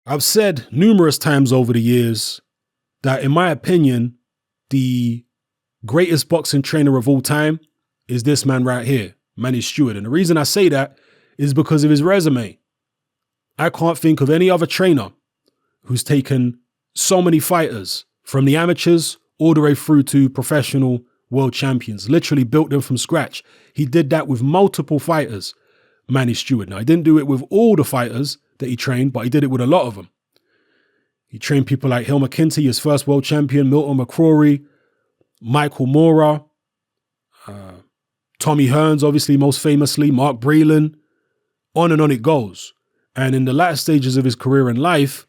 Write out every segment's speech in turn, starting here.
I've said numerous times over the years that, in my opinion, the greatest boxing trainer of all time is this man right here, Manny Stewart. And the reason I say that is because of his resume. I can't think of any other trainer who's taken so many fighters from the amateurs all the way through to professional world champions, literally built them from scratch. He did that with multiple fighters, Manny Stewart. Now, he didn't do it with all the fighters that he trained, but he did it with a lot of them. He trained people like Hill McKinty, his first world champion, Milton McCrory, Michael Mora, Tommy Hearns, obviously most famously, Mark Breland, on and on it goes. And in the latter stages of his career in life,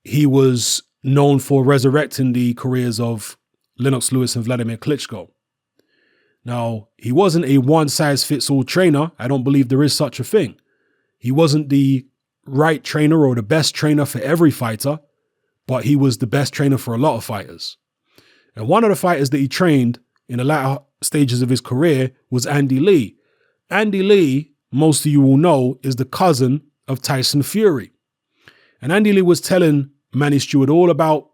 he was known for resurrecting the careers of Lennox Lewis and Vladimir Klitschko. Now, he wasn't a one-size-fits-all trainer. I don't believe there is such a thing. He wasn't the right trainer or the best trainer for every fighter, but he was the best trainer for a lot of fighters. And one of the fighters that he trained in the latter stages of his career was Andy Lee. Andy Lee, most of you will know, is the cousin of Tyson Fury. And Andy Lee was telling Manny Stewart all about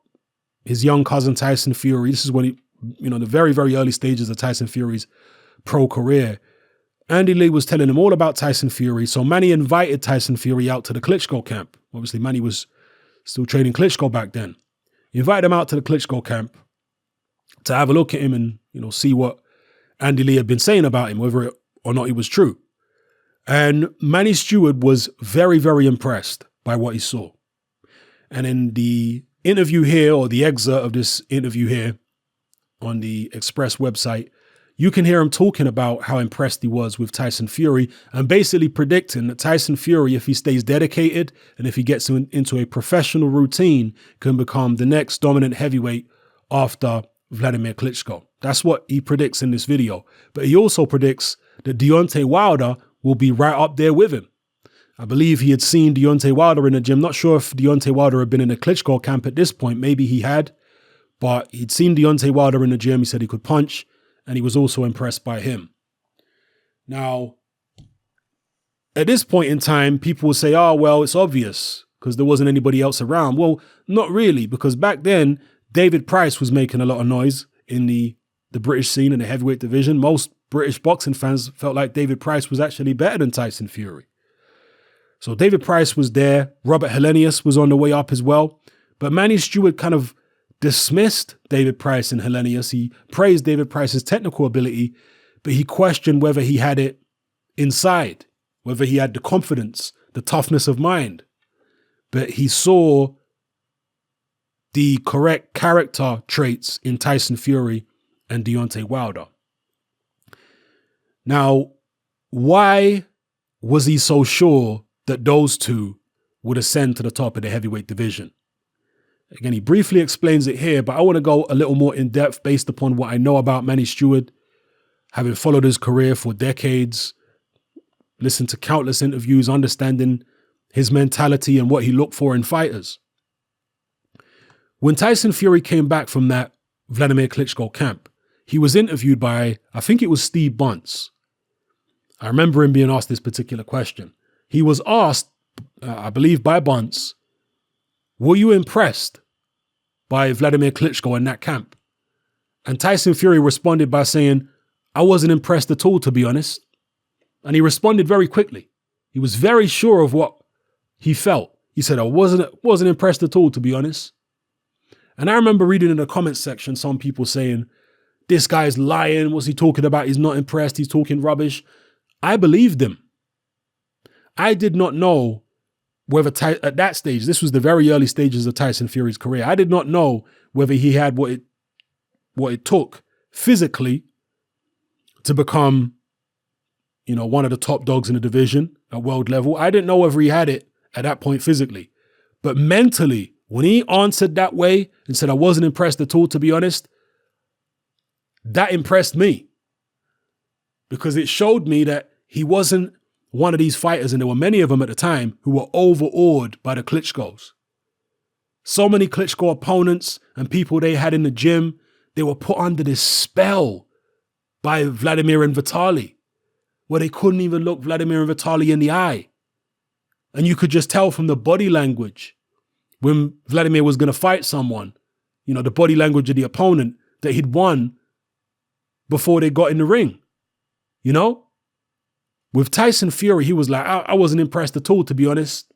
his young cousin Tyson Fury. This is when the very, very early stages of Tyson Fury's pro career. Andy Lee was telling him all about Tyson Fury. So Manny invited Tyson Fury out to the Klitschko camp. Obviously, Manny was still training Klitschko back then. He invited him out to the Klitschko camp to have a look at him and, see what Andy Lee had been saying about him, whether or not it was true. And Manny Stewart was very, very impressed by what he saw. And in the interview here, or the excerpt of this interview here on the Express website, you can hear him talking about how impressed he was with Tyson Fury and basically predicting that Tyson Fury, if he stays dedicated and if he gets into a professional routine, can become the next dominant heavyweight after Vladimir Klitschko. That's what he predicts in this video. But he also predicts that Deontay Wilder will be right up there with him. I believe he had seen Deontay Wilder in the gym. Not sure if Deontay Wilder had been in the Klitschko camp at this point. Maybe he had, but he'd seen Deontay Wilder in the gym. He said he could punch, and he was also impressed by him. Now, at this point in time, people will say, oh, well, it's obvious because there wasn't anybody else around. Well, not really, because back then, David Price was making a lot of noise in the British scene in the heavyweight division. Most British boxing fans felt like David Price was actually better than Tyson Fury. So David Price was there. Robert Helenius was on the way up as well. But Manny Stewart kind of dismissed David Price and Helenius. He praised David Price's technical ability, but he questioned whether he had it inside, whether he had the confidence, the toughness of mind. But he saw the correct character traits in Tyson Fury and Deontay Wilder. Now, why was he so sure that those two would ascend to the top of the heavyweight division? Again, he briefly explains it here, but I want to go a little more in depth based upon what I know about Manny Stewart, having followed his career for decades, listened to countless interviews, understanding his mentality and what he looked for in fighters. When Tyson Fury came back from that Vladimir Klitschko camp, he was interviewed by, I think it was Steve Bunce. I remember him being asked this particular question. He was asked, I believe by Bunce, were you impressed by Vladimir Klitschko in that camp? And Tyson Fury responded by saying, I wasn't impressed at all, to be honest. And he responded very quickly. He was very sure of what he felt. He said, I wasn't impressed at all, to be honest. And I remember reading in the comments section, some people saying, this guy's lying. What's he talking about? He's not impressed. He's talking rubbish. I believed him. I did not know whether at that stage, this was the very early stages of Tyson Fury's career. I did not know whether he had what it took physically to become, one of the top dogs in the division at world level. I didn't know whether he had it at that point physically, but mentally, when he answered that way and said, I wasn't impressed at all, to be honest, that impressed me because it showed me that he wasn't one of these fighters, and there were many of them at the time, who were overawed by the Klitschkos. So many Klitschko opponents and people they had in the gym, they were put under this spell by Vladimir and Vitaly, where they couldn't even look Vladimir and Vitaly in the eye. And you could just tell from the body language when Vladimir was going to fight someone, the body language of the opponent, that he'd won before they got in the ring. With Tyson Fury, he was like, I wasn't impressed at all, to be honest.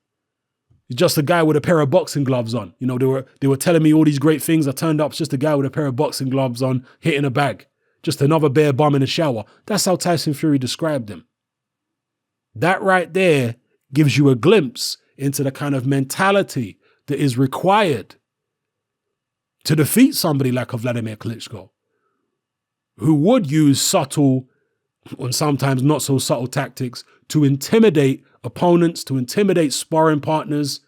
He's just a guy with a pair of boxing gloves on. They were telling me all these great things. I turned up, it's just a guy with a pair of boxing gloves on, hitting a bag. Just another bare bum in the shower. That's how Tyson Fury described him. That right there gives you a glimpse into the kind of mentality that is required to defeat somebody like a Vladimir Klitschko, who would use subtle and sometimes not so subtle tactics to intimidate opponents, to intimidate sparring partners.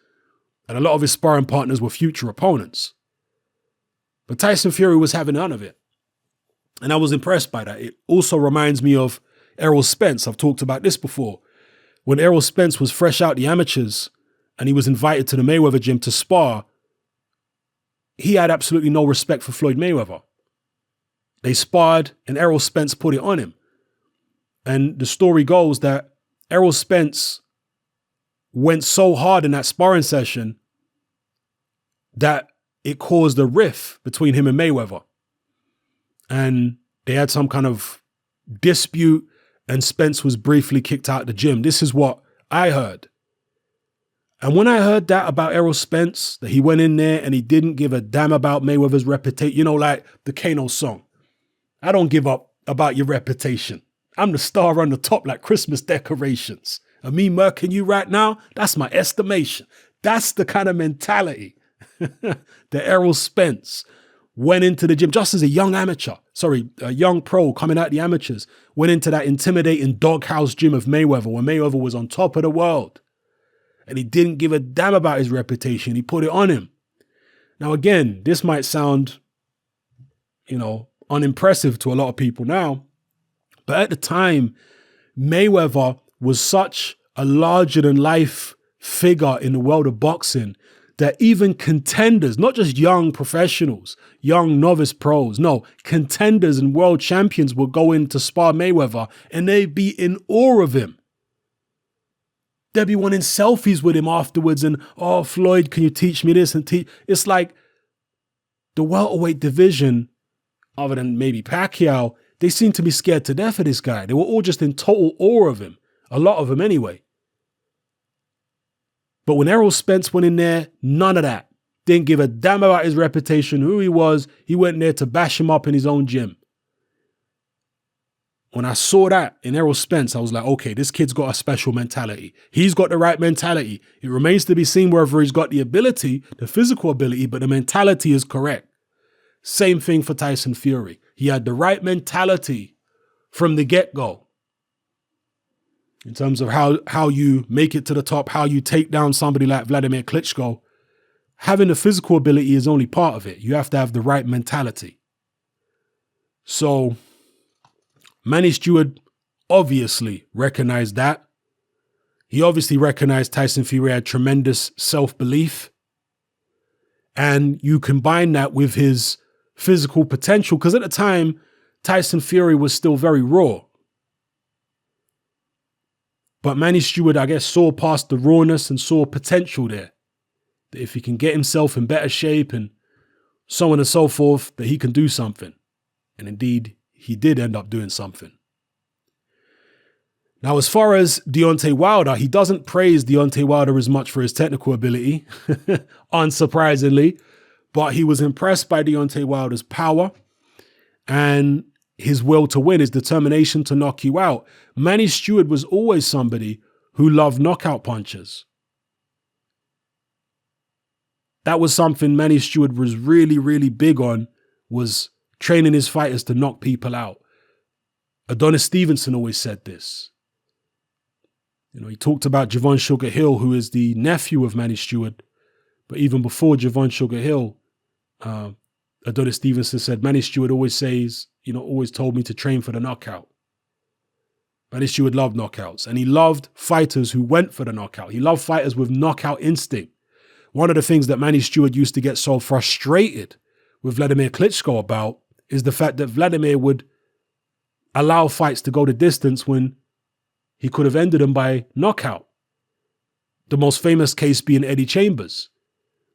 And a lot of his sparring partners were future opponents. But Tyson Fury was having none of it. And I was impressed by that. It also reminds me of Errol Spence. I've talked about this before. When Errol Spence was fresh out the amateurs and he was invited to the Mayweather gym to spar, he had absolutely no respect for Floyd Mayweather. They sparred and Errol Spence put it on him. And the story goes that Errol Spence went so hard in that sparring session that it caused a rift between him and Mayweather. And they had some kind of dispute and Spence was briefly kicked out of the gym. This is what I heard. And when I heard that about Errol Spence, that he went in there and he didn't give a damn about Mayweather's reputation, like the Kano song. I don't give up about your reputation. I'm the star on the top like Christmas decorations. And me murking you right now, that's my estimation. That's the kind of mentality that Errol Spence went into the gym just as a young pro coming out the amateurs, went into that intimidating doghouse gym of Mayweather when Mayweather was on top of the world. And he didn't give a damn about his reputation. He put it on him. Now, again, this might sound, unimpressive to a lot of people now. But at the time, Mayweather was such a larger-than-life figure in the world of boxing that even contenders, not just young professionals, young novice pros, no, contenders and world champions would go in to spar Mayweather and they'd be in awe of him. They'd be wanting selfies with him afterwards and, oh, Floyd, can you teach me this? It's like the welterweight division, other than maybe Pacquiao, they seemed to be scared to death of this guy. They were all just in total awe of him. A lot of them anyway. But when Errol Spence went in there, none of that. Didn't give a damn about his reputation, who he was. He went there to bash him up in his own gym. When I saw that in Errol Spence, I was like, okay, this kid's got a special mentality. He's got the right mentality. It remains to be seen whether he's got the ability, the physical ability, but the mentality is correct. Same thing for Tyson Fury. He had the right mentality from the get-go. In terms of how you make it to the top, how you take down somebody like Vladimir Klitschko, having the physical ability is only part of it. You have to have the right mentality. So Manny Stewart obviously recognized that. He obviously recognized Tyson Fury had tremendous self-belief. And you combine that with his physical potential, because at the time, Tyson Fury was still very raw. But Manny Stewart, I guess, saw past the rawness and saw potential there. That if he can get himself in better shape and so on and so forth, that he can do something. And indeed, he did end up doing something. Now, as far as Deontay Wilder, he doesn't praise Deontay Wilder as much for his technical ability, unsurprisingly, but he was impressed by Deontay Wilder's power and his will to win, his determination to knock you out. Manny Stewart was always somebody who loved knockout punches. That was something Manny Stewart was really, really big on, was training his fighters to knock people out. Adonis Stevenson always said this. He talked about Javon Sugar Hill, who is the nephew of Manny Stewart. But even before Javon Sugar Hill, Adonis Stevenson said, Manny Stewart always told me to train for the knockout. Manny Stewart loved knockouts, and he loved fighters who went for the knockout. He loved fighters with knockout instinct. One of the things that Manny Stewart used to get so frustrated with Vladimir Klitschko about is the fact that Vladimir would allow fights to go the distance when he could have ended them by knockout. The most famous case being Eddie Chambers,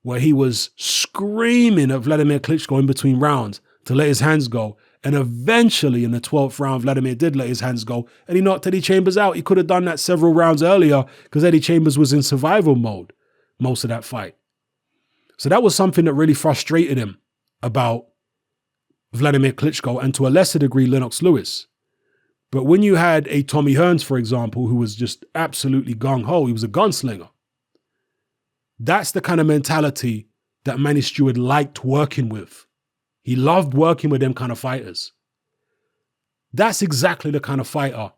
where he was screaming at Vladimir Klitschko in between rounds to let his hands go. And eventually in the 12th round, Vladimir did let his hands go and he knocked Eddie Chambers out. He could have done that several rounds earlier because Eddie Chambers was in survival mode most of that fight. So that was something that really frustrated him about Vladimir Klitschko and to a lesser degree, Lennox Lewis. But when you had a Tommy Hearns, for example, who was just absolutely gung-ho, he was a gunslinger. That's the kind of mentality that Manny Stewart liked working with. He loved working with them kind of fighters. That's exactly the kind of fighter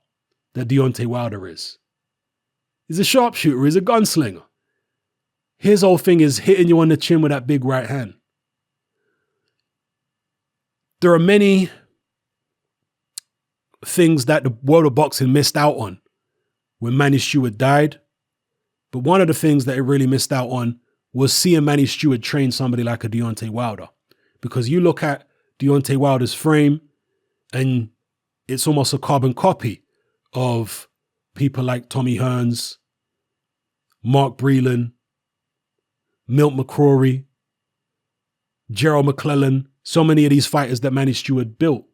that Deontay Wilder is. He's a sharpshooter, he's a gunslinger. His whole thing is hitting you on the chin with that big right hand. There are many things that the world of boxing missed out on when Manny Stewart died. But one of the things that it really missed out on was seeing Manny Stewart train somebody like a Deontay Wilder. Because you look at Deontay Wilder's frame and it's almost a carbon copy of people like Tommy Hearns, Mark Breland, Milt McCrory, Gerald McClellan, so many of these fighters that Manny Stewart built.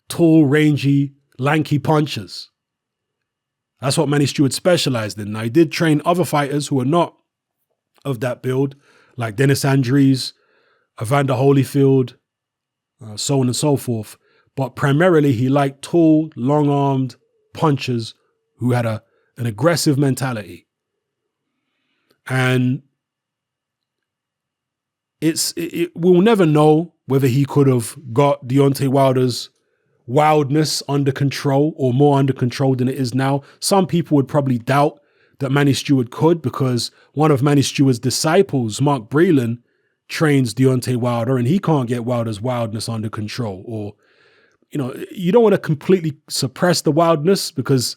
Tall, rangy, lanky punchers. That's what Manny Stewart specialized in. Now, he did train other fighters who are not of that build, like Dennis Andrees, Evander Holyfield, so on and so forth. But primarily, he liked tall, long-armed punchers who had an aggressive mentality. And we'll never know whether he could have got Deontay Wilder's wildness under control or more under control than it is now. Some people would probably doubt that Manny Stewart could, because one of Manny Stewart's disciples, Mark Breland, trains Deontay Wilder and he can't get Wilder's wildness under control. Or, you don't want to completely suppress the wildness, because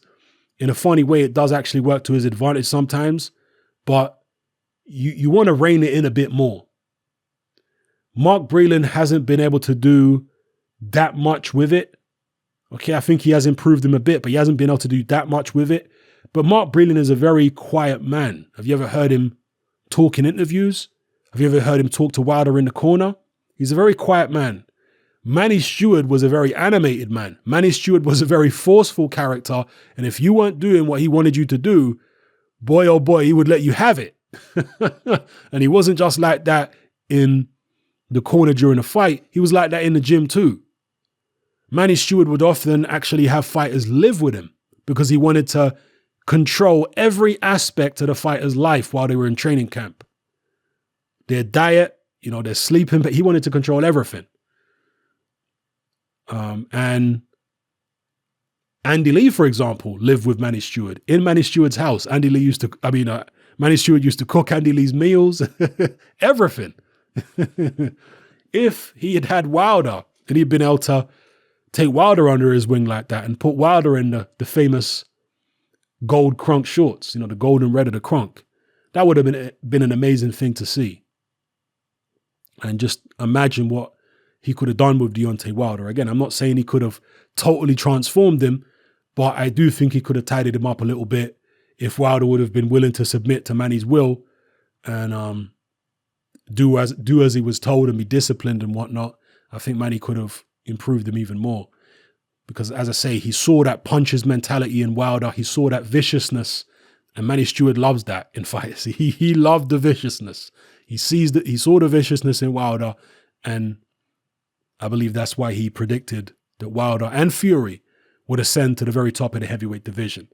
in a funny way, it does actually work to his advantage sometimes, but you want to rein it in a bit more. Mark Breland hasn't been able to do that much with it. Okay, I think he has improved him a bit, but he hasn't been able to do that much with it. But Mark Breland is a very quiet man. Have you ever heard him talk in interviews? Have you ever heard him talk to Wilder in the corner? He's a very quiet man. Manny Stewart was a very animated man. Manny Stewart was a very forceful character. And if you weren't doing what he wanted you to do, boy, oh boy, he would let you have it. And he wasn't just like that in the corner during a fight. He was like that in the gym too. Manny Stewart would often actually have fighters live with him because he wanted to control every aspect of the fighter's life while they were in training camp. Their diet, their sleeping, but he wanted to control everything. And Andy Lee, for example, lived with Manny Stewart. In Manny Stewart's house, Manny Stewart used to cook Andy Lee's meals, everything. If he had Wilder and he'd been able to take Wilder under his wing like that and put Wilder in the famous gold crunk shorts, the gold and red of the crunk, that would have been an amazing thing to see. And just imagine what he could have done with Deontay Wilder. Again, I'm not saying he could have totally transformed him, but I do think he could have tidied him up a little bit if Wilder would have been willing to submit to Manny's will and do as he was told and be disciplined and whatnot. I think Manny could have improved him even more, because as I say, he saw that puncher's mentality in Wilder. He saw that viciousness, and Manny Stewart loves that in fights. He loved the viciousness. He saw the viciousness in Wilder, and I believe that's why he predicted that Wilder and Fury would ascend to the very top of the heavyweight division.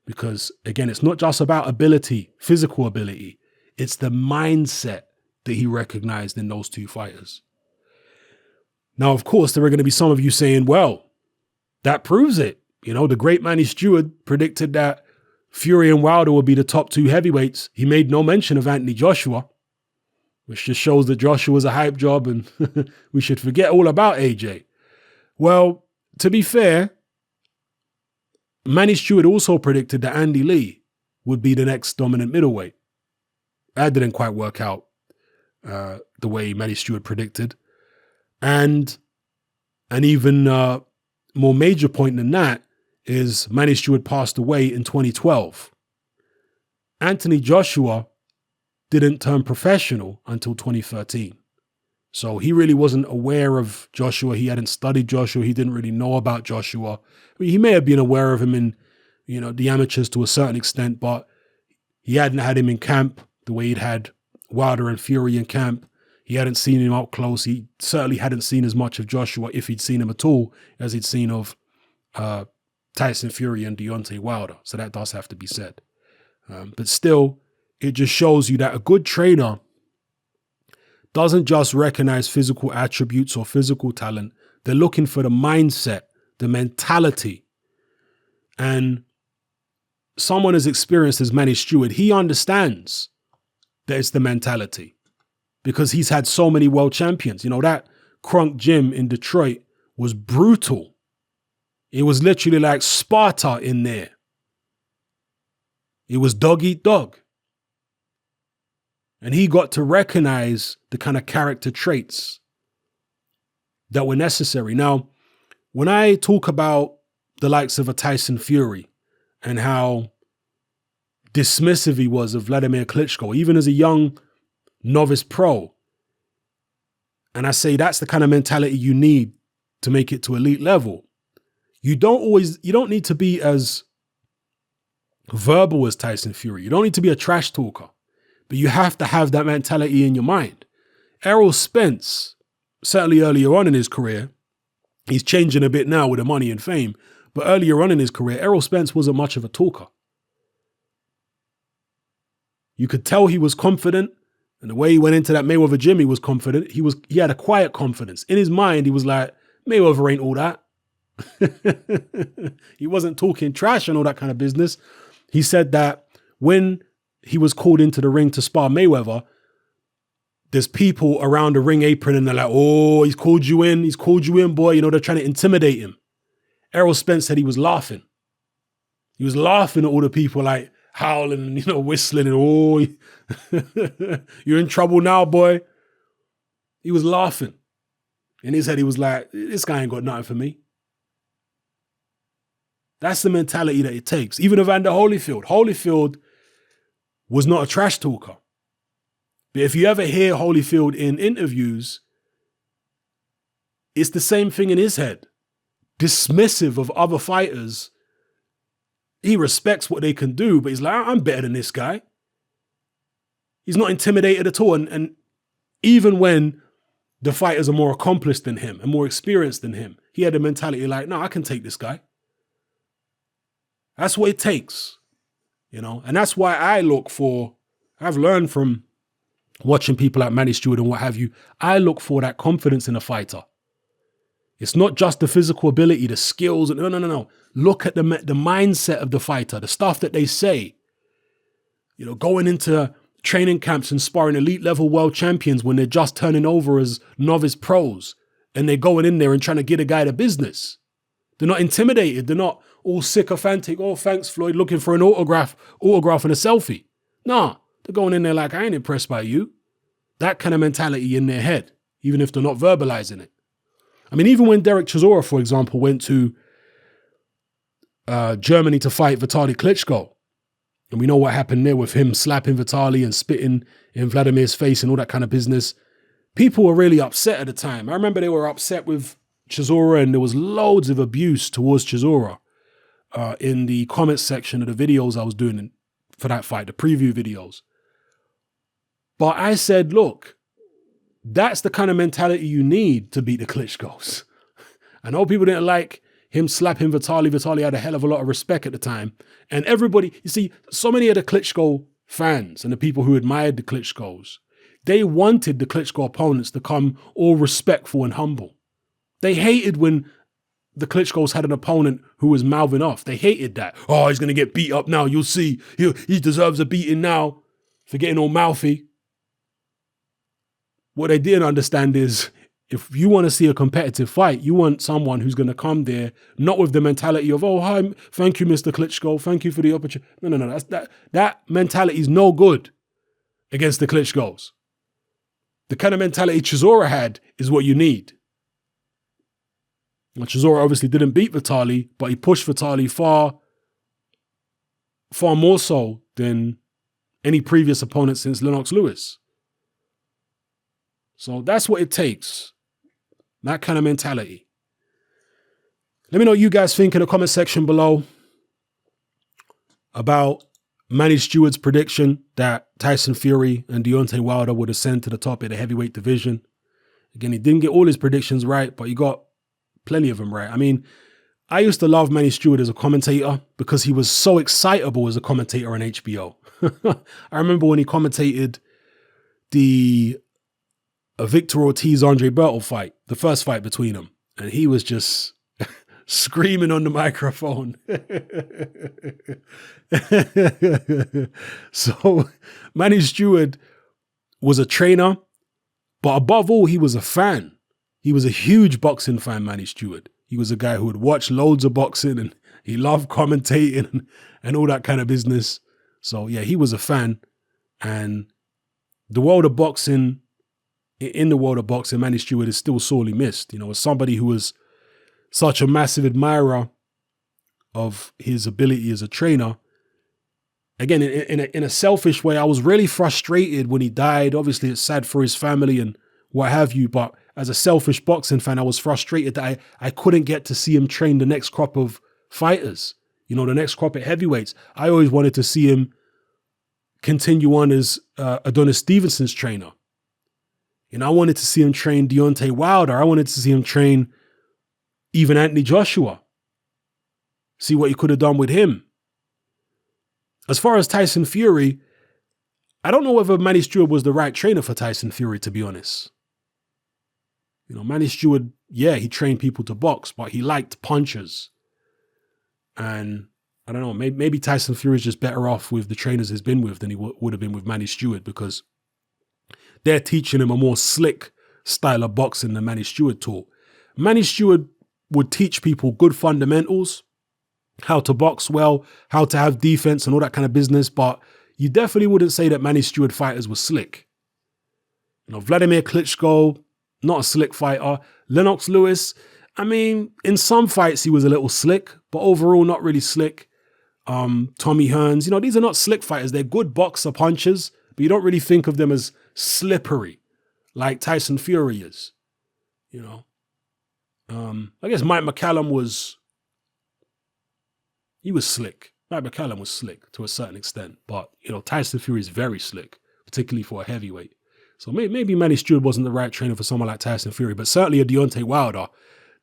Because again, it's not just about ability, physical ability. It's the mindset that he recognized in those two fighters. Now, of course, there are going to be some of you saying, well, that proves it. The great Manny Stewart predicted that Fury and Wilder would be the top two heavyweights. He made no mention of Anthony Joshua, which just shows that Joshua was a hype job and we should forget all about AJ. Well, to be fair, Manny Stewart also predicted that Andy Lee would be the next dominant middleweight. That didn't quite work out the way Manny Stewart predicted. And an even more major point than that is Manny Stewart passed away in 2012. Anthony Joshua didn't turn professional until 2013. So he really wasn't aware of Joshua. He hadn't studied Joshua. He didn't really know about Joshua. I mean, he may have been aware of him in, the amateurs to a certain extent, but he hadn't had him in camp the way he'd had Wilder and Fury in camp. He hadn't seen him up close. He certainly hadn't seen as much of Joshua, if he'd seen him at all, as he'd seen of Tyson Fury and Deontay Wilder. So that does have to be said. But still, it just shows you that a good trainer doesn't just recognize physical attributes or physical talent. They're looking for the mindset, the mentality. And someone as experienced as Manny Stewart, he understands that it's the mentality because he's had so many world champions. That Crunk gym in Detroit was brutal. It was literally like Sparta in there. It was dog eat dog. And he got to recognize the kind of character traits that were necessary. Now, when I talk about the likes of a Tyson Fury and how dismissive he was of Vladimir Klitschko, even as a young novice pro, and I say that's the kind of mentality you need to make it to elite level, you don't need to be as verbal as Tyson Fury. You don't need to be a trash talker. But you have to have that mentality in your mind. Errol Spence, certainly earlier on in his career, he's changing a bit now with the money and fame, but earlier on in his career, Errol Spence wasn't much of a talker. You could tell he was confident, and the way he went into that Mayweather gym, he was confident. He had a quiet confidence. In his mind, he was like, Mayweather ain't all that. He wasn't talking trash and all that kind of business. He said that when he was called into the ring to spar Mayweather, there's people around the ring apron and they're like, oh, he's called you in, boy. They're trying to intimidate him. Errol Spence said he was laughing. He was laughing at all the people like howling and, whistling and, oh, you're in trouble now, boy. He was laughing. In his head, he was like, this guy ain't got nothing for me. That's the mentality that it takes. Even Evander Holyfield. Holyfield was not a trash talker. But if you ever hear Holyfield in interviews, it's the same thing in his head. Dismissive of other fighters. He respects what they can do, but he's like, I'm better than this guy. He's not intimidated at all. And even when the fighters are more accomplished than him and more experienced than him, he had a mentality like, no, I can take this guy. That's what it takes. And that's why I've learned from watching people like Manny Stewart and what have you, I look for that confidence in a fighter. It's not just the physical ability, the skills. No. Look at the mindset of the fighter, the stuff that they say. Going into training camps and sparring elite level world champions when they're just turning over as novice pros and they're going in there and trying to get a guy to business. They're not intimidated. They're not all sycophantic. Oh, thanks, Floyd, looking for an autograph and a selfie. Nah, they're going in there like, I ain't impressed by you. That kind of mentality in their head, even if they're not verbalizing it. I mean, even when Derek Chisora, for example, went to Germany to fight Vitaly Klitschko, and we know what happened there with him slapping Vitaly and spitting in Vladimir's face and all that kind of business, people were really upset at the time. I remember they were upset with Chisora, and there was loads of abuse towards Chisora in the comments section of the videos I was doing for that fight, the preview videos. But I said, look, that's the kind of mentality you need to beat the Klitschkos. I know people didn't like him slapping Vitaly. Vitaly had a hell of a lot of respect at the time. And everybody, you see, so many of the Klitschko fans and the people who admired the Klitschkos, they wanted the Klitschko opponents to come all respectful and humble. They hated when the Klitschkos had an opponent who was mouthing off. They hated that. Oh, he's going to get beat up now. You'll see. He deserves a beating now for getting all mouthy. What they didn't understand is if you want to see a competitive fight, you want someone who's going to come there, not with the mentality of, oh, hi, thank you, Mr. Klitschko. Thank you for the opportunity. No. That mentality is no good against the Klitschkos. The kind of mentality Chisora had is what you need. Well, Chisora obviously didn't beat Vitaly, but he pushed Vitaly far more so than any previous opponent since Lennox Lewis. So that's what it takes. That kind of mentality. Let me know what you guys think in the comment section below about Manny Stewart's prediction that Tyson Fury and Deontay Wilder would ascend to the top of the heavyweight division. Again, he didn't get all his predictions right, but he got plenty of them right. I mean, I used to love Manny Stewart as a commentator because he was so excitable as a commentator on HBO. I remember when he commentated the Victor Ortiz-Andre Bertel fight, the first fight between them, and he was just screaming on the microphone. So Manny Stewart was a trainer, but above all, he was a fan. He was a huge boxing fan, Manny Stewart. He was a guy who would watch loads of boxing and he loved commentating and all that kind of business. So yeah, he was a fan. And the world of boxing, in the world of boxing, Manny Stewart is still sorely missed. You know, as somebody who was such a massive admirer of his ability as a trainer, again, in a selfish way, I was really frustrated when he died. Obviously, it's sad for his family and what have you, but as a selfish boxing fan, I was frustrated that I couldn't get to see him train the next crop of fighters, you know, the next crop of heavyweights. I always wanted to see him continue on as Adonis Stevenson's trainer. And I wanted to see him train Deontay Wilder. I wanted to see him train even Anthony Joshua. See what he could have done with him. As far as Tyson Fury, I don't know whether Manny Stewart was the right trainer for Tyson Fury, to be honest. You know, Manny Stewart, yeah, he trained people to box, but he liked punchers. And I don't know, maybe Tyson Fury is just better off with the trainers he's been with than he would have been with Manny Stewart, because they're teaching him a more slick style of boxing than Manny Stewart taught. Manny Stewart would teach people good fundamentals, how to box well, how to have defense and all that kind of business, but you definitely wouldn't say that Manny Stewart fighters were slick. You know, Vladimir Klitschko, not a slick fighter. Lennox Lewis, I mean, in some fights he was a little slick, but overall not really slick. Tommy Hearns, you know, these are not slick fighters. They're good boxer punchers, but you don't really think of them as slippery like Tyson Fury is, you know. I guess Mike McCallum was slick. Mike McCallum was slick to a certain extent, but, you know, Tyson Fury is very slick, particularly for a heavyweight. So maybe Manny Stewart wasn't the right trainer for someone like Tyson Fury, but certainly a Deontay Wilder,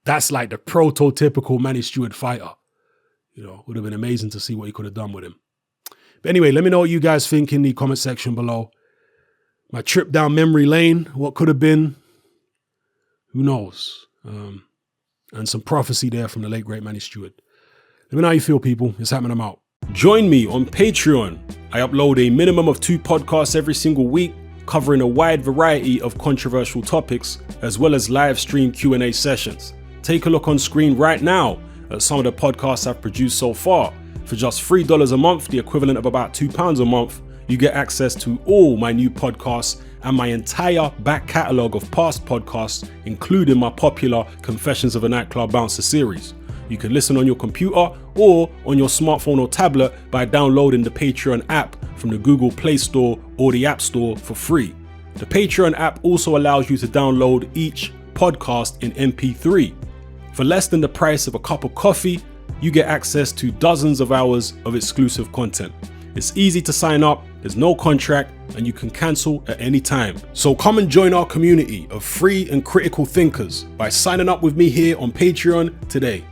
that's like the prototypical Manny Stewart fighter. You know, would have been amazing to see what he could have done with him. But anyway, let me know what you guys think in the comment section below. My trip down memory lane, what could have been, who knows? And some prophecy there from the late, great Manny Stewart. Let me know how you feel, people. It's happening, I'm out. Join me on Patreon. I upload a minimum of 2 podcasts every single week, covering a wide variety of controversial topics, as well as live stream Q&A sessions. Take a look on screen right now at some of the podcasts I've produced so far. For just $3 a month, the equivalent of about £2 a month, you get access to all my new podcasts and my entire back catalogue of past podcasts, including my popular Confessions of a Nightclub Bouncer series. You can listen on your computer or on your smartphone or tablet by downloading the Patreon app from the Google Play Store or the App Store for free. The Patreon app also allows you to download each podcast in MP3. For less than the price of a cup of coffee, you get access to dozens of hours of exclusive content. It's easy to sign up, there's no contract, and you can cancel at any time. So come and join our community of free and critical thinkers by signing up with me here on Patreon today.